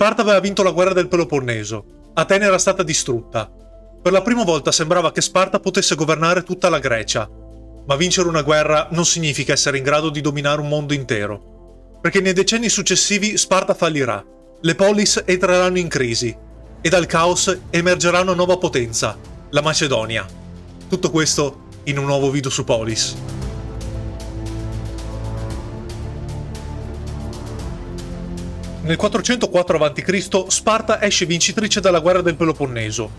Sparta aveva vinto la guerra del Peloponneso. Atene era stata distrutta. Per la prima volta sembrava che Sparta potesse governare tutta la Grecia. Ma vincere una guerra non significa essere in grado di dominare un mondo intero. Perché nei decenni successivi Sparta fallirà. Le polis entreranno in crisi. E dal caos emergerà una nuova potenza, la Macedonia. Tutto questo in un nuovo video su Polis. Nel 404 a.C. Sparta esce vincitrice dalla guerra del Peloponneso.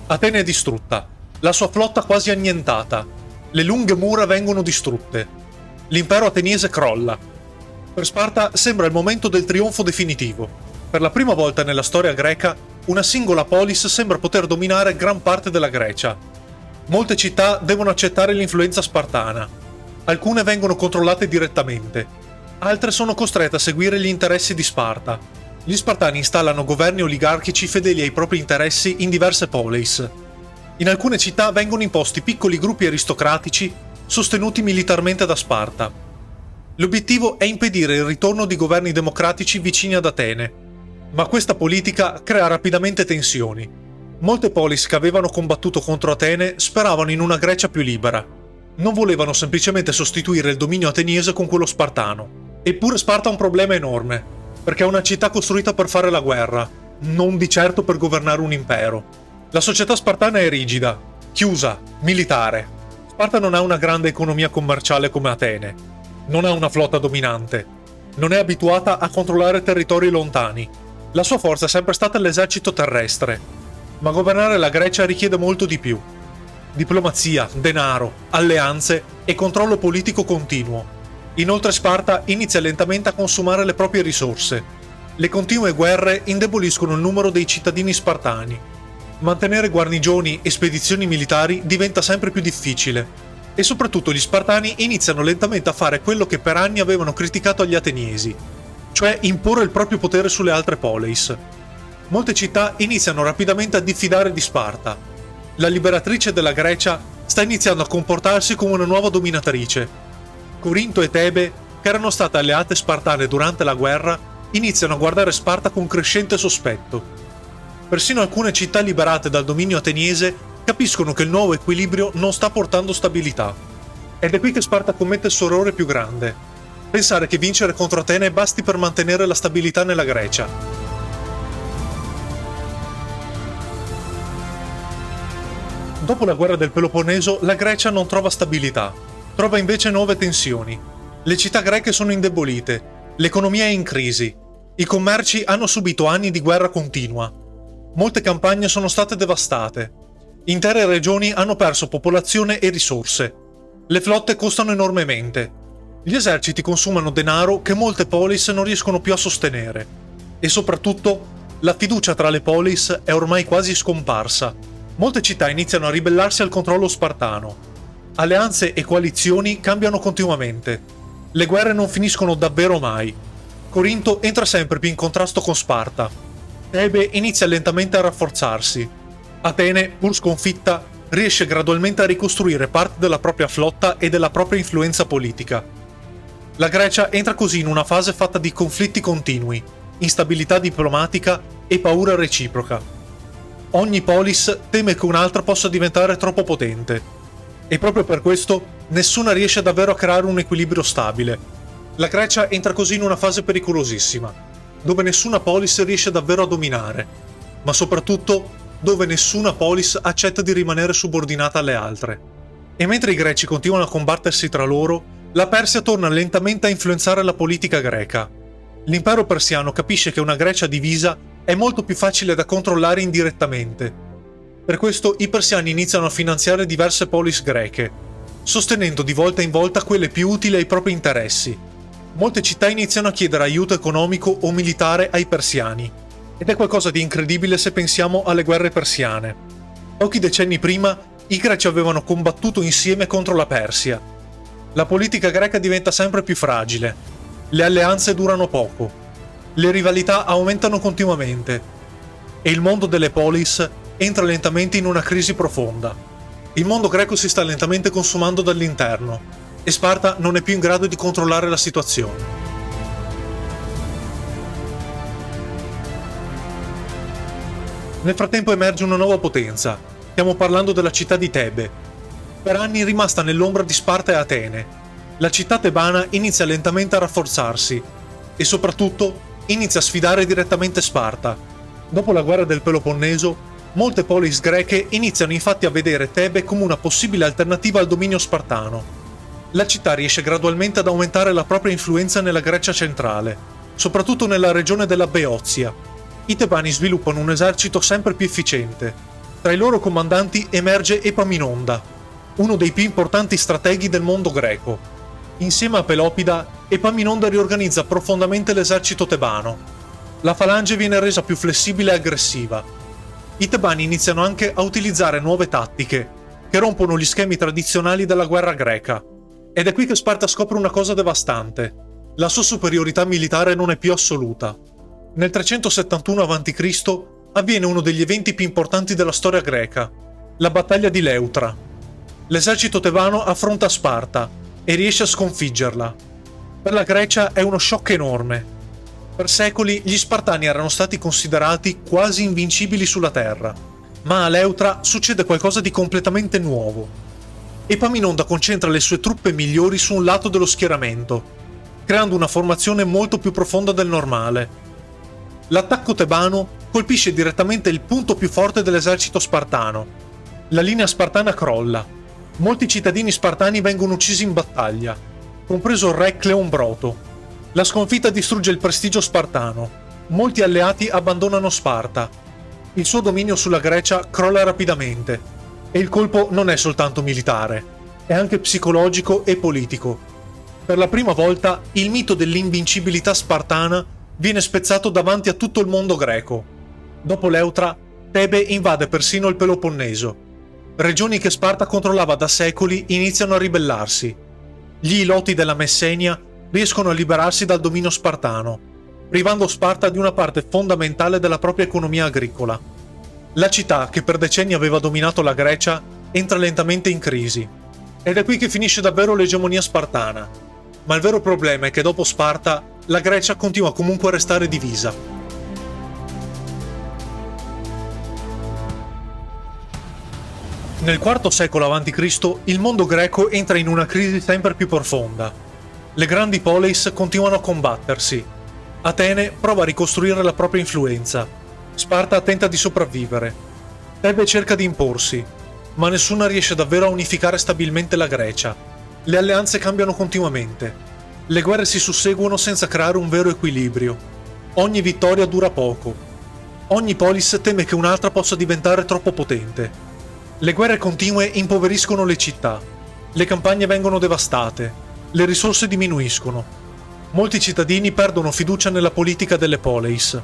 Atene è distrutta, la sua flotta quasi annientata, le lunghe mura vengono distrutte. L'impero ateniese crolla. Per Sparta sembra il momento del trionfo definitivo. Per la prima volta nella storia greca, una singola polis sembra poter dominare gran parte della Grecia. Molte città devono accettare l'influenza spartana. Alcune vengono controllate direttamente. Altre sono costrette a seguire gli interessi di Sparta. Gli Spartani installano governi oligarchici fedeli ai propri interessi in diverse polis. In alcune città vengono imposti piccoli gruppi aristocratici sostenuti militarmente da Sparta. L'obiettivo è impedire il ritorno di governi democratici vicini ad Atene. Ma questa politica crea rapidamente tensioni. Molte polis che avevano combattuto contro Atene speravano in una Grecia più libera. Non volevano semplicemente sostituire il dominio ateniese con quello spartano. Eppure Sparta ha un problema enorme, perché è una città costruita per fare la guerra, non di certo per governare un impero. La società spartana è rigida, chiusa, militare. Sparta non ha una grande economia commerciale come Atene, non ha una flotta dominante, non è abituata a controllare territori lontani. La sua forza è sempre stata l'esercito terrestre, ma governare la Grecia richiede molto di più. Diplomazia, denaro, alleanze e controllo politico continuo. Inoltre Sparta inizia lentamente a consumare le proprie risorse. Le continue guerre indeboliscono il numero dei cittadini spartani. Mantenere guarnigioni e spedizioni militari diventa sempre più difficile. E soprattutto gli spartani iniziano lentamente a fare quello che per anni avevano criticato agli ateniesi, cioè imporre il proprio potere sulle altre poleis. Molte città iniziano rapidamente a diffidare di Sparta. La liberatrice della Grecia sta iniziando a comportarsi come una nuova dominatrice. Corinto e Tebe, che erano state alleate spartane durante la guerra, iniziano a guardare Sparta con crescente sospetto. Persino alcune città liberate dal dominio ateniese capiscono che il nuovo equilibrio non sta portando stabilità. Ed è qui che Sparta commette il suo errore più grande: pensare che vincere contro Atene basti per mantenere la stabilità nella Grecia. Dopo la guerra del Peloponneso, la Grecia non trova stabilità. Trova invece nuove tensioni. Le città greche sono indebolite, l'economia è in crisi, i commerci hanno subito anni di guerra continua, molte campagne sono state devastate, intere regioni hanno perso popolazione e risorse, le flotte costano enormemente, gli eserciti consumano denaro che molte polis non riescono più a sostenere e soprattutto la fiducia tra le polis è ormai quasi scomparsa. Molte città iniziano a ribellarsi al controllo spartano. Alleanze e coalizioni cambiano continuamente. Le guerre non finiscono davvero mai. Corinto entra sempre più in contrasto con Sparta. Tebe inizia lentamente a rafforzarsi. Atene, pur sconfitta, riesce gradualmente a ricostruire parte della propria flotta e della propria influenza politica. La Grecia entra così in una fase fatta di conflitti continui, instabilità diplomatica e paura reciproca. Ogni polis teme che un'altra possa diventare troppo potente. E proprio per questo nessuna riesce davvero a creare un equilibrio stabile. La Grecia entra così in una fase pericolosissima, dove nessuna polis riesce davvero a dominare, ma soprattutto dove nessuna polis accetta di rimanere subordinata alle altre. E mentre i greci continuano a combattersi tra loro, la Persia torna lentamente a influenzare la politica greca. L'impero persiano capisce che una Grecia divisa è molto più facile da controllare indirettamente. Per questo i persiani iniziano a finanziare diverse polis greche, sostenendo di volta in volta quelle più utili ai propri interessi. Molte città iniziano a chiedere aiuto economico o militare ai persiani, ed è qualcosa di incredibile se pensiamo alle guerre persiane. Pochi decenni prima, i greci avevano combattuto insieme contro la Persia. La politica greca diventa sempre più fragile, le alleanze durano poco, le rivalità aumentano continuamente, e il mondo delle polis entra lentamente in una crisi profonda. Il mondo greco si sta lentamente consumando dall'interno e Sparta non è più in grado di controllare la situazione. Nel frattempo emerge una nuova potenza. Stiamo parlando della città di Tebe. Per anni rimasta nell'ombra di Sparta e Atene, la città tebana inizia lentamente a rafforzarsi e soprattutto inizia a sfidare direttamente Sparta. Dopo la guerra del Peloponneso, molte polis greche iniziano infatti a vedere Tebe come una possibile alternativa al dominio spartano. La città riesce gradualmente ad aumentare la propria influenza nella Grecia centrale, soprattutto nella regione della Beozia. I tebani sviluppano un esercito sempre più efficiente. Tra i loro comandanti emerge Epaminonda, uno dei più importanti strateghi del mondo greco. Insieme a Pelopida, Epaminonda riorganizza profondamente l'esercito tebano. La falange viene resa più flessibile e aggressiva. I tebani iniziano anche a utilizzare nuove tattiche, che rompono gli schemi tradizionali della guerra greca. Ed è qui che Sparta scopre una cosa devastante. La sua superiorità militare non è più assoluta. Nel 371 a.C. avviene uno degli eventi più importanti della storia greca, la battaglia di Leuctra. L'esercito tebano affronta Sparta e riesce a sconfiggerla. Per la Grecia è uno shock enorme. Per secoli gli Spartani erano stati considerati quasi invincibili sulla terra, ma a Leuctra succede qualcosa di completamente nuovo. Epaminonda concentra le sue truppe migliori su un lato dello schieramento, creando una formazione molto più profonda del normale. L'attacco tebano colpisce direttamente il punto più forte dell'esercito spartano. La linea spartana crolla. Molti cittadini spartani vengono uccisi in battaglia, compreso il re Cleombroto. La sconfitta distrugge il prestigio spartano. Molti alleati abbandonano Sparta. Il suo dominio sulla Grecia crolla rapidamente. E il colpo non è soltanto militare, è anche psicologico e politico. Per la prima volta il mito dell'invincibilità spartana viene spezzato davanti a tutto il mondo greco. Dopo Leuctra, Tebe invade persino il Peloponneso. Regioni che Sparta controllava da secoli iniziano a ribellarsi. Gli Iloti della Messenia riescono a liberarsi dal dominio spartano, privando Sparta di una parte fondamentale della propria economia agricola. La città, che per decenni aveva dominato la Grecia, entra lentamente in crisi. Ed è qui che finisce davvero l'egemonia spartana. Ma il vero problema è che dopo Sparta, la Grecia continua comunque a restare divisa. Nel IV secolo a.C. il mondo greco entra in una crisi sempre più profonda. Le grandi polis continuano a combattersi. Atene prova a ricostruire la propria influenza. Sparta tenta di sopravvivere. Tebe cerca di imporsi, ma nessuna riesce davvero a unificare stabilmente la Grecia. Le alleanze cambiano continuamente. Le guerre si susseguono senza creare un vero equilibrio. Ogni vittoria dura poco. Ogni polis teme che un'altra possa diventare troppo potente. Le guerre continue impoveriscono le città. Le campagne vengono devastate. Le risorse diminuiscono. Molti cittadini perdono fiducia nella politica delle poleis.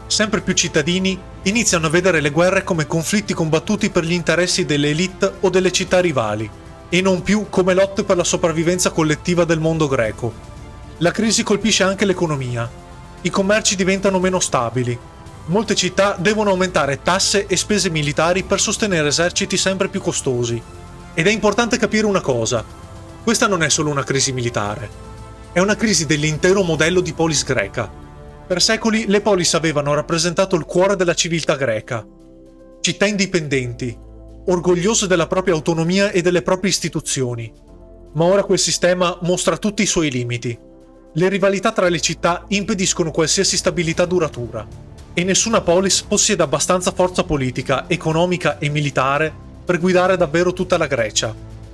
Sempre più cittadini iniziano a vedere le guerre come conflitti combattuti per gli interessi delle elite o delle città rivali, e non più come lotte per la sopravvivenza collettiva del mondo greco. La crisi colpisce anche l'economia. I commerci diventano meno stabili. Molte città devono aumentare tasse e spese militari per sostenere eserciti sempre più costosi. Ed è importante capire una cosa: questa non è solo una crisi militare, è una crisi dell'intero modello di polis greca. Per secoli le polis avevano rappresentato il cuore della civiltà greca. Città indipendenti, orgogliose della propria autonomia e delle proprie istituzioni. Ma ora quel sistema mostra tutti i suoi limiti. Le rivalità tra le città impediscono qualsiasi stabilità duratura, e nessuna polis possiede abbastanza forza politica, economica e militare per guidare davvero tutta la Grecia.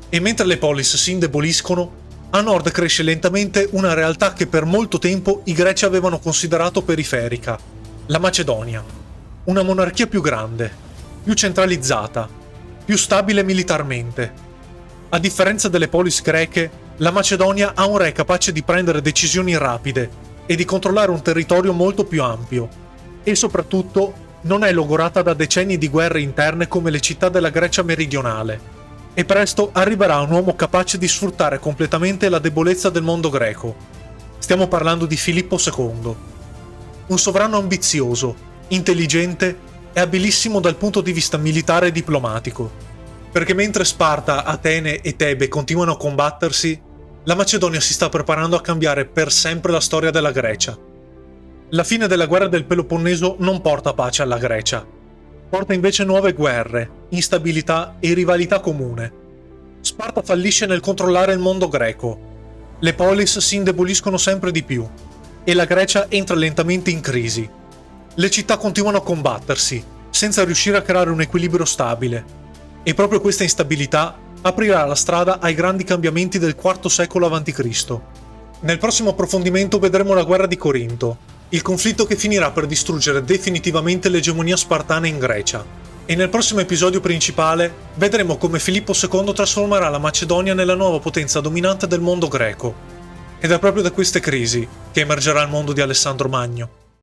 E mentre le polis si indeboliscono, a nord cresce lentamente una realtà che per molto tempo i greci avevano considerato periferica: la Macedonia. Una monarchia più grande, più centralizzata, più stabile militarmente. A differenza delle polis greche, la Macedonia ha un re capace di prendere decisioni rapide e di controllare un territorio molto più ampio, e soprattutto non è logorata da decenni di guerre interne come le città della Grecia meridionale. E presto arriverà un uomo capace di sfruttare completamente la debolezza del mondo greco. Stiamo parlando di Filippo II. Un sovrano ambizioso, intelligente e abilissimo dal punto di vista militare e diplomatico. Perché mentre Sparta, Atene e Tebe continuano a combattersi, la Macedonia si sta preparando a cambiare per sempre la storia della Grecia. La fine della guerra del Peloponneso non porta pace alla Grecia. porta invece nuove guerre, instabilità e rivalità comune. Sparta fallisce nel controllare il mondo greco. Le polis si indeboliscono sempre di più e la Grecia entra lentamente in crisi. Le città continuano a combattersi, senza riuscire a creare un equilibrio stabile. E proprio questa instabilità aprirà la strada ai grandi cambiamenti del IV secolo a.C. Nel prossimo approfondimento vedremo la guerra di Corinto, il conflitto che finirà per distruggere definitivamente l'egemonia spartana in Grecia. E nel prossimo episodio principale vedremo come Filippo II trasformerà la Macedonia nella nuova potenza dominante del mondo greco. Ed è proprio da queste crisi che emergerà il mondo di Alessandro Magno.